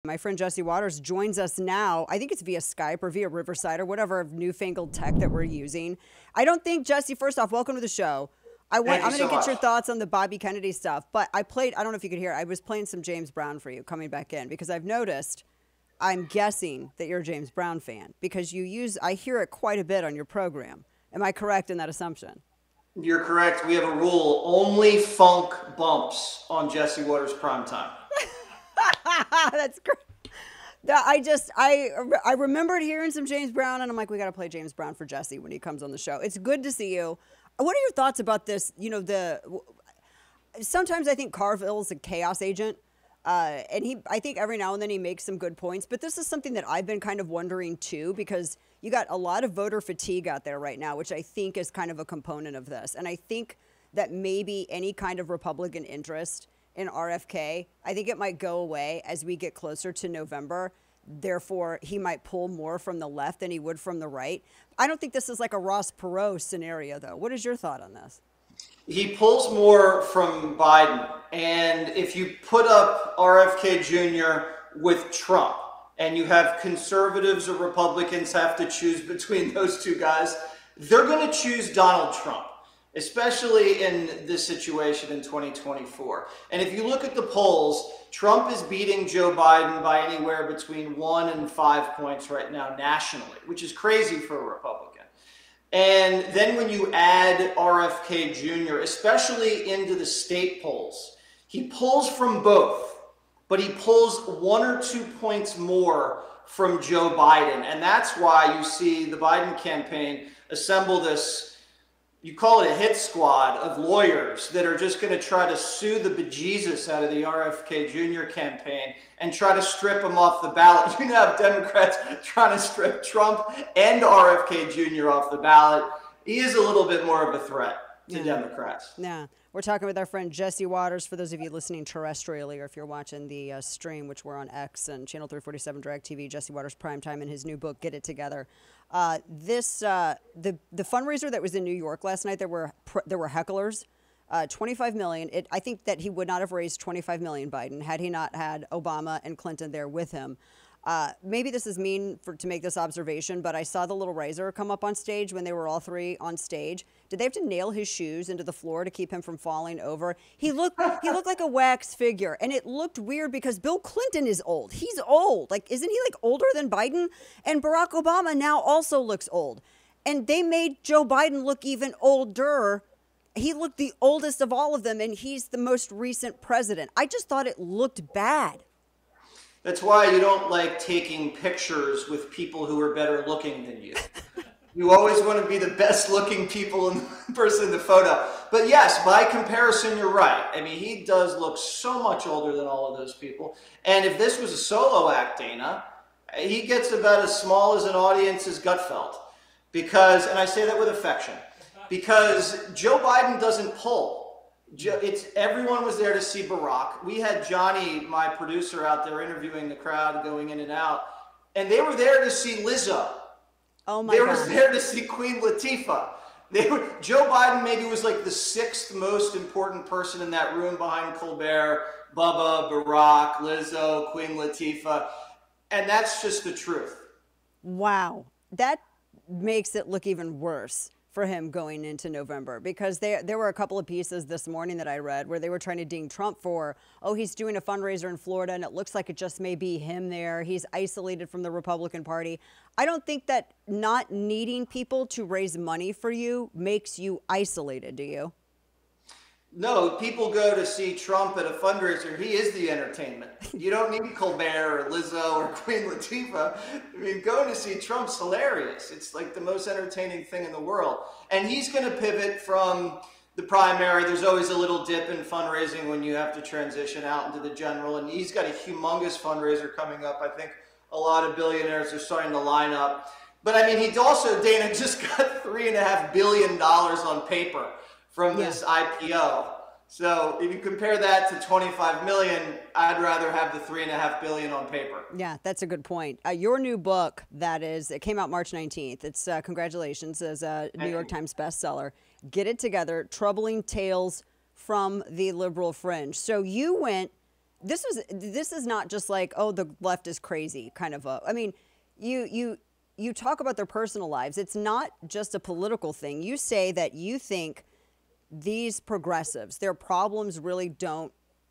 My friend Jesse Watters joins us now. I think it's via Skype or via Riverside or whatever newfangled tech that we're using. I don't think, Jesse, first off, welcome to the show. I'm going to get your thoughts on the Bobby Kennedy stuff, but I don't know if you could hear, I was playing some James Brown for you coming back in because I've noticed, I'm guessing that you're a James Brown fan because I hear it quite a bit on your program. Am I correct in that assumption? You're correct. We have a rule, only funk bumps on Jesse Watters Primetime. That's great. I remembered hearing some James Brown, and I'm like, we got to play James Brown for Jesse when he comes on the show. It's good to see you. What are your thoughts about this? Sometimes I think Carville's a chaos agent, and I think every now and then he makes some good points. But this is something that I've been kind of wondering too, because you got a lot of voter fatigue out there right now, which I think is kind of a component of this. And I think that maybe any kind of Republican interest in RFK, I think it might go away as we get closer to November. Therefore, he might pull more from the left than he would from the right. I don't think this is like a Ross Perot scenario, though. What is your thought on this? He pulls more from Biden. And if you put up RFK Jr. with Trump and you have conservatives or Republicans have to choose between those two guys, they're going to choose Donald Trump, especially in this situation in 2024. And if you look at the polls, Trump is beating Joe Biden by anywhere between 1 and 5 points right now nationally, which is crazy for a Republican. And then when you add RFK Jr., especially into the state polls, he pulls from both, but he pulls 1 or 2 points more from Joe Biden. And that's why you see the Biden campaign assemble this, you call it a hit squad of lawyers that are just going to try to sue the bejesus out of the RFK Jr. campaign and try to strip him off the ballot. You have Democrats trying to strip Trump and RFK Jr. off the ballot. He is a little bit more of a threat to Democrats. Yeah. We're talking with our friend Jesse Watters. For those of you listening terrestrially, or if you're watching the stream, which we're on X and Channel 347 Direct TV, Jesse Watters Primetime, and his new book, Get It Together. The fundraiser that was in New York last night, there were hecklers. 25 million. I think that he would not have raised 25 million, Biden, had he not had Obama and Clinton there with him. Maybe this is mean to make this observation, but I saw the little riser come up on stage when they were all three on stage. Did they have to nail his shoes into the floor to keep him from falling over? He looked like a wax figure, and it looked weird because Bill Clinton is old. He's old. Like, isn't he like older than Biden? And Barack Obama now also looks old. And they made Joe Biden look even older. He looked the oldest of all of them, and he's the most recent president. I just thought it looked bad. That's why you don't like taking pictures with people who are better looking than you. You always want to be the best looking person in the photo. But yes, by comparison, you're right. I mean, he does look so much older than all of those people. And if this was a solo act, Dana, he gets about as small as an audience as Gutfeld. Because, and I say that with affection, because Joe Biden doesn't pull. Everyone was there to see Barack. We had Johnny, my producer, out there interviewing the crowd, going in and out, and they were there to see Lizzo. Oh my God! They were there to see Queen Latifah. Joe Biden maybe was like the 6th most important person in that room behind Colbert, Bubba, Barack, Lizzo, Queen Latifah, and that's just the truth. Wow, that makes it look even worse for him going into November, because there were a couple of pieces this morning that I read where they were trying to ding Trump for, he's doing a fundraiser in Florida and it looks like it just may be him there. He's isolated from the Republican Party. I don't think that not needing people to raise money for you makes you isolated, do you? No, people go to see Trump at a fundraiser. He is the entertainment. You don't need Colbert or Lizzo or Queen Latifah. I mean, going to see Trump's hilarious. It's like the most entertaining thing in the world. And he's going to pivot from the primary. There's always a little dip in fundraising when you have to transition out into the general. And he's got a humongous fundraiser coming up. I think a lot of billionaires are starting to line up. But I mean, he also, Dana, just got $3.5 billion on paper from this IPO. So if you compare that to 25 million, I'd rather have the $3.5 billion on paper. Yeah, that's a good point. Your new book, it came out March 19th. It's congratulations as a New York Times bestseller. Get It Together: Troubling Tales from the Liberal Fringe. So you went this is not just like, oh, the left is crazy kind of I mean, you talk about their personal lives. It's not just a political thing. You say that you think these progressives, their problems really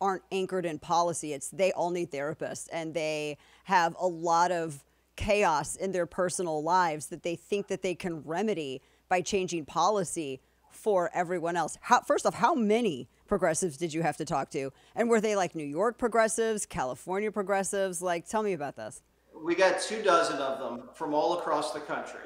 aren't anchored in policy. It's they all need therapists, and they have a lot of chaos in their personal lives that they think that they can remedy by changing policy for everyone else. First off, how many progressives did you have to talk to? And were they like New York progressives, California progressives? Like, tell me about this. We got 24 of them from all across the country.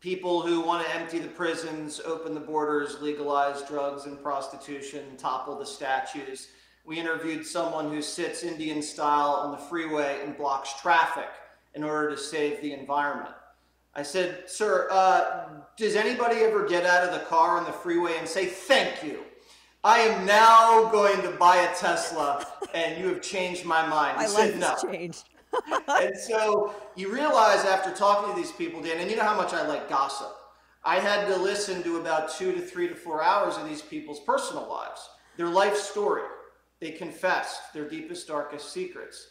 People who want to empty the prisons, open the borders, legalize drugs and prostitution, topple the statues. We interviewed someone who sits Indian style on the freeway and blocks traffic in order to save the environment. I said, sir, does anybody ever get out of the car on the freeway and say, thank you? I am now going to buy a Tesla and you have changed my mind. He said no. Changed. And so you realize after talking to these people, Dan, and you know how much I like gossip. I had to listen to about 2 to 3 to 4 hours of these people's personal lives, their life story. They confessed their deepest, darkest secrets,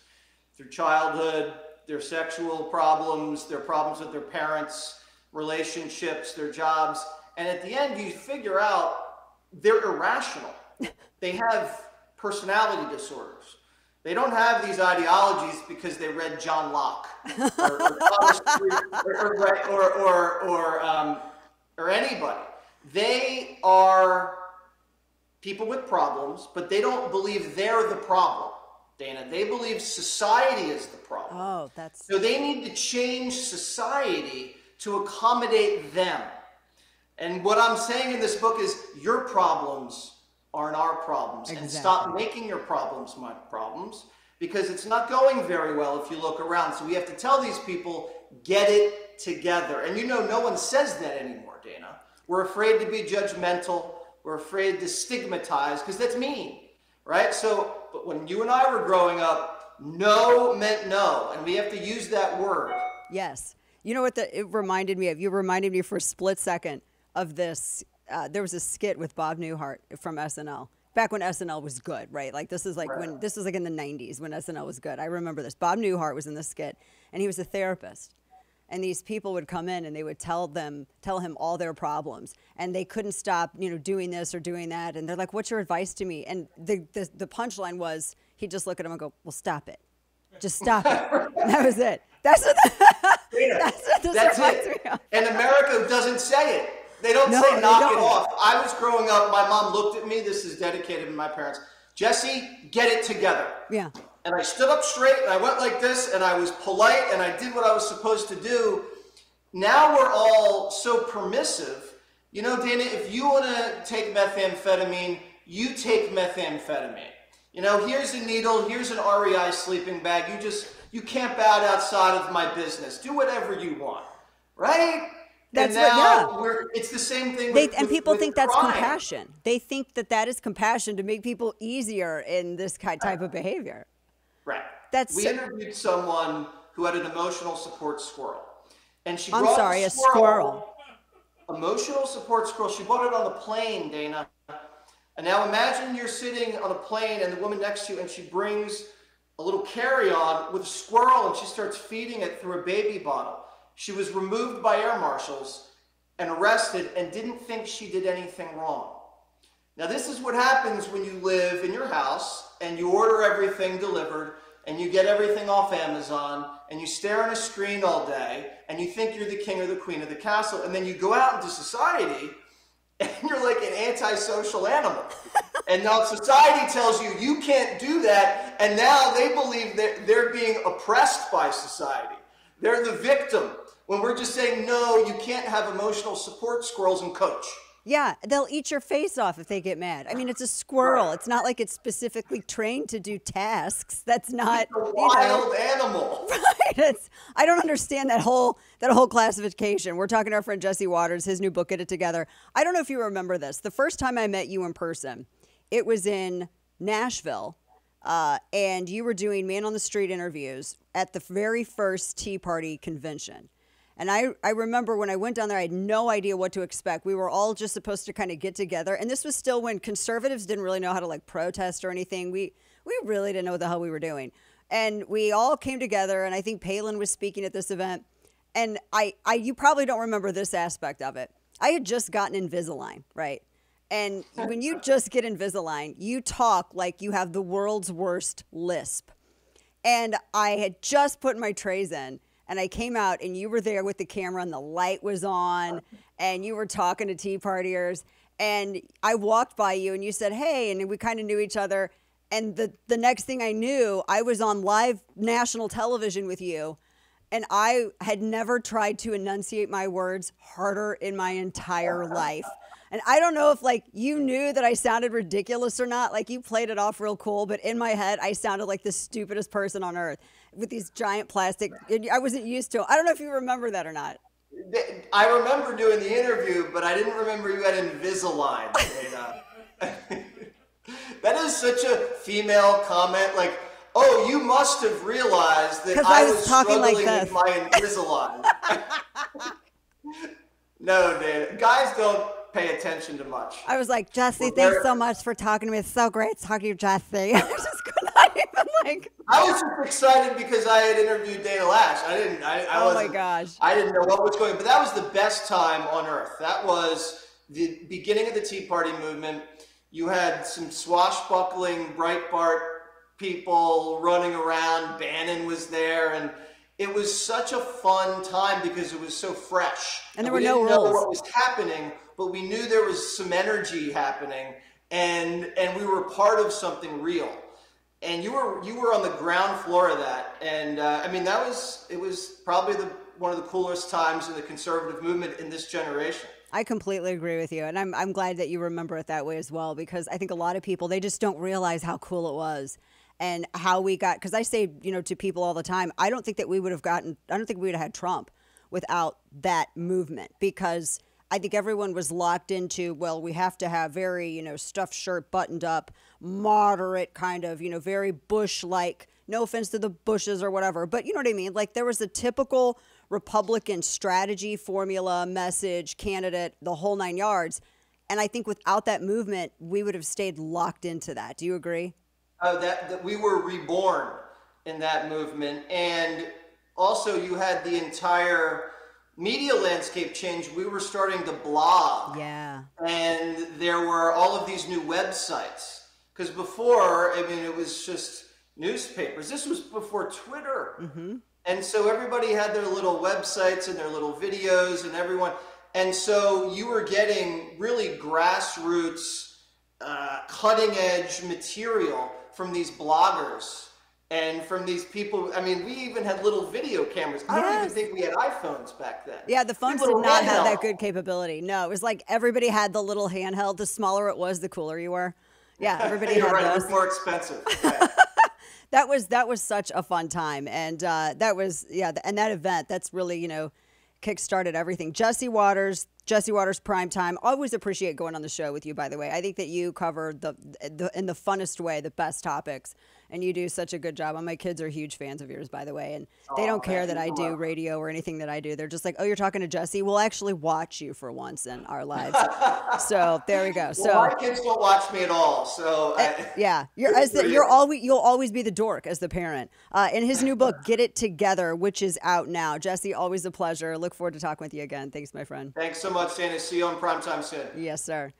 their childhood, their sexual problems, their problems with their parents, relationships, their jobs. And at the end, you figure out they're irrational. They have personality disorders. They don't have these ideologies because they read John Locke or anybody. They are people with problems, but they don't believe they're the problem, Dana. They believe society is the problem. Oh, that's... So they need to change society to accommodate them. And what I'm saying in this book is your problems aren't our problems. Exactly. And stop making your problems my problems, because it's not going very well if you look around. So we have to tell these people, get it together. And you know, no one says that anymore, Dana. We're afraid to be judgmental. We're afraid to stigmatize because that's mean, right? So, but when you and I were growing up, no meant no. And we have to use that word. Yes. You know what it reminded me of? You reminded me for a split second of this. There was a skit with Bob Newhart from SNL back when SNL was good, right? Like this is like when this was like in the 90s when SNL was good. I remember this. Bob Newhart was in the skit, and he was a therapist. And these people would come in and they would tell him all their problems, and they couldn't stop, doing this or doing that. And they're like, "What's your advice to me?" And the punchline was he'd just look at him and go, "Well, stop it, just stop it." And that was it. That's what this reminds me of. And America doesn't say it. They don't say knock it off. I was growing up, my mom looked at me, this is dedicated to my parents, Jesse, get it together. Yeah. And I stood up straight and I went like this and I was polite and I did what I was supposed to do. Now we're all so permissive. You know, Dana, if you want to take methamphetamine, you take methamphetamine. You know, here's a needle, here's an REI sleeping bag. You camp out outside of my business. Do whatever you want, right? It's the same thing and people think crime. That's compassion. They think that is compassion to make people easier in this type of behavior. Right. We interviewed someone who had an emotional support squirrel. And she brought a squirrel. Emotional support squirrel. She bought it on the plane, Dana. And now imagine you're sitting on a plane and the woman next to you, and she brings a little carry-on with a squirrel and she starts feeding it through a baby bottle. She was removed by air marshals and arrested and didn't think she did anything wrong. Now, this is what happens when you live in your house and you order everything delivered and you get everything off Amazon and you stare at a screen all day and you think you're the king or the queen of the castle, and then you go out into society and you're like an antisocial animal. And now society tells you you can't do that, and now they believe that they're being oppressed by society. They're the victim. When we're just saying, no, you can't have emotional support squirrels and coach. Yeah, they'll eat your face off if they get mad. I mean, it's a squirrel. Right. It's not like it's specifically trained to do tasks. That's not it's a wild animal. Right. I don't understand that whole classification. We're talking to our friend Jesse Watters, his new book, Get It Together. I don't know if you remember this. The first time I met you in person, it was in Nashville, and you were doing man on the street interviews at the very first Tea Party convention. And I remember when I went down there, I had no idea what to expect. We were all just supposed to kind of get together. And this was still when conservatives didn't really know how to protest or anything. We we really didn't know what the hell we were doing. And we all came together, and I think Palin was speaking at this event. And you probably don't remember this aspect of it. I had just gotten Invisalign, right? And when you just get Invisalign, you talk like you have the world's worst lisp. And I had just put my trays in, and I came out, and you were there with the camera, and the light was on, and you were talking to Tea Partiers. And I walked by you, and you said, hey, and we kind of knew each other. And the next thing I knew, I was on live national television with you. And I had never tried to enunciate my words harder in my entire life. And I don't know if like you knew that I sounded ridiculous or not. Like you played it off real cool, but in my head, I sounded like the stupidest person on earth with these giant plastic. I wasn't used to it. I don't know if you remember that or not. I remember doing the interview, but I didn't remember you had Invisalign. That is such a female comment. Like, oh, you must have realized that I was struggling like with my Invisalign. No, Dana. Guys don't pay attention to much. I was like, Jesse, thanks so much for talking to me. It's so great talking to you, Jesse. I just could not even like. I was just excited because I had interviewed Dana Loesch. Oh my gosh. I didn't know what was going on, but that was the best time on earth. That was the beginning of the Tea Party movement. You had some swashbuckling Breitbart people running around. Bannon was there, and it was such a fun time because it was so fresh. And there were no rules. We didn't know what was happening, but we knew there was some energy happening, and we were part of something real. And you were on the ground floor of that, and I mean it was probably one of the coolest times in the conservative movement in this generation. I completely agree with you, and I'm glad that you remember it that way as well, because I think a lot of people, they just don't realize how cool it was and how we got, because I say, to people all the time, I don't think we would have had Trump without that movement, because I think everyone was locked into, well, we have to have very, stuffed shirt buttoned up, moderate kind of, very Bush-like, no offense to the Bushes or whatever, but you know what I mean? Like there was a typical Republican strategy, formula, message, candidate, the whole 9 yards. And I think without that movement, we would have stayed locked into that. Do you agree? That we were reborn in that movement. And also you had the entire media landscape change. We were starting to blog. Yeah. And there were all of these new websites. Because before, it was just newspapers. This was before Twitter. Mm-hmm. And so everybody had their little websites and their little videos and everyone. And so you were getting really grassroots, cutting edge material from these bloggers and from these people. I mean, we even had little video cameras. I don't even think we had iPhones back then. Yeah, the phones did not have that good capability. No, it was like everybody had the little handheld. The smaller it was, the cooler you were. Yeah, everybody had right, those. It was more expensive. Right. That was such a fun time, and that was and that event that's really kick-started everything. Jesse Watters Primetime. Always appreciate going on the show with you. By the way, I think that you cover the in the funnest way the best topics, and you do such a good job. And my kids are huge fans of yours, by the way, and they don't care that I do radio or anything that I do. They're just like, oh, you're talking to Jesse. We'll actually watch you for once in our lives. So there we go. So my kids don't watch me at all. So you'll always be the dork as the parent. In his new book, Get It Together, which is out now. Jesse, always a pleasure. Look forward to talking with you again. Thanks, my friend. Thanks so much, Dana. See you on Primetime soon. Yes, sir.